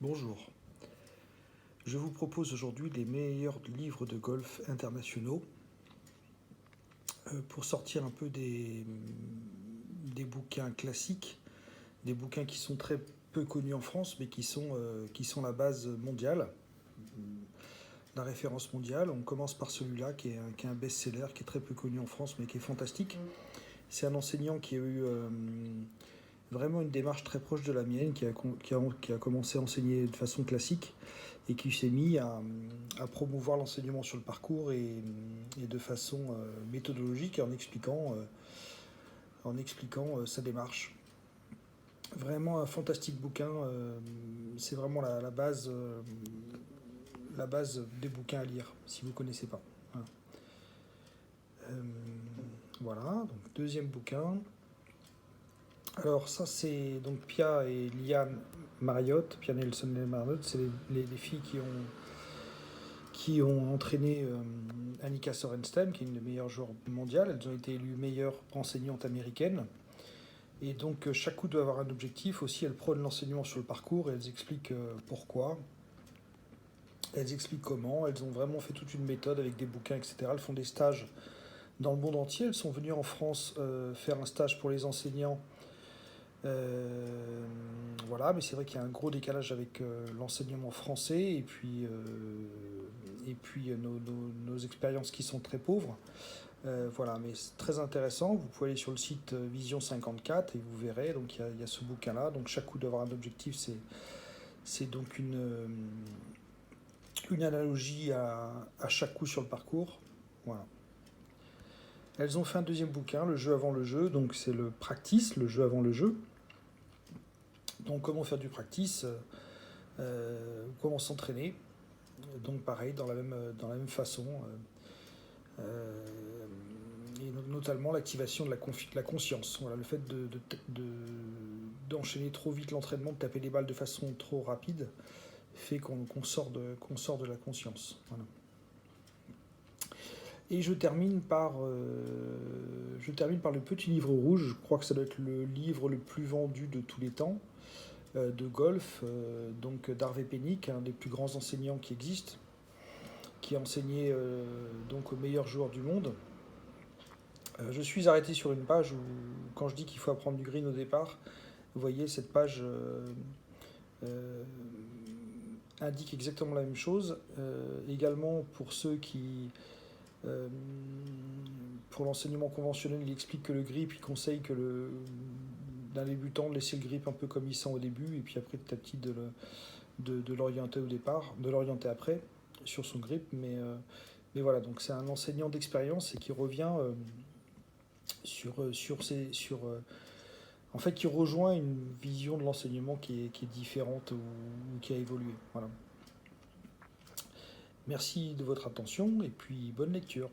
Bonjour, je vous propose aujourd'hui les meilleurs livres de golf internationaux pour sortir un peu des bouquins classiques, des bouquins qui sont très peu connus en France mais qui sont la base mondiale, la référence mondiale. On commence par celui-là qui est un best-seller, qui est très peu connu en France mais qui est fantastique. C'est un enseignant qui a eu vraiment une démarche très proche de la mienne, qui a commencé à enseigner de façon classique et qui s'est mis à promouvoir l'enseignement sur le parcours et de façon méthodologique en expliquant sa démarche. Vraiment un fantastique bouquin, c'est vraiment la base des bouquins à lire si vous ne connaissez pas. Voilà. Voilà, donc deuxième bouquin. Alors ça c'est donc Pia et Liane Marriott, Pia Nelson et Marriott, c'est les filles qui ont entraîné Annika Sorenstam, qui est une des meilleures joueurs mondiales. Elles ont été élues meilleures enseignantes américaines. Et donc chaque coup doit avoir un objectif. Aussi, elles prônent l'enseignement sur le parcours et elles expliquent pourquoi. Elles expliquent comment. Elles ont vraiment fait toute une méthode avec des bouquins, etc. Elles font des stages dans le monde entier. Elles sont venues en France faire un stage pour les enseignants. Voilà, mais c'est vrai qu'il y a un gros décalage avec l'enseignement français et puis nos expériences qui sont très pauvres. Voilà, mais c'est très intéressant. Vous pouvez aller sur le site Vision 54 et vous verrez. Donc il y a ce bouquin-là. Donc chaque coup d'avoir un objectif, c'est donc une analogie à chaque coup sur le parcours. Voilà. Elles ont fait un deuxième bouquin, Le jeu avant le jeu. Donc c'est le practice, le jeu avant le jeu. Donc comment faire du practice, comment s'entraîner. Donc pareil, dans la même façon. Et notamment l'activation de la conscience. Voilà, le fait d'enchaîner trop vite l'entraînement, de taper les balles de façon trop rapide, fait qu'on sort de la conscience. Voilà. Et je termine par le petit livre rouge. Je crois que ça doit être le livre le plus vendu de tous les temps de golf, donc d'Harvey Penick, un des plus grands enseignants qui existent, qui a enseigné donc aux meilleurs joueurs du monde. Je suis arrêté sur une page où, quand je dis qu'il faut apprendre du green au départ, vous voyez, cette page euh, indique exactement la même chose. Également, pour ceux qui... pour l'enseignement conventionnel, il explique que le grip, il conseille d'un débutant de laisser le grip un peu comme il sent au début, et puis après, petit à petit, de l'orienter au départ, de l'orienter après, sur son grip. Mais voilà, donc c'est un enseignant d'expérience et qui revient... en fait, qui rejoint une vision de l'enseignement qui est différente ou qui a évolué. Voilà. Merci de votre attention et puis bonne lecture.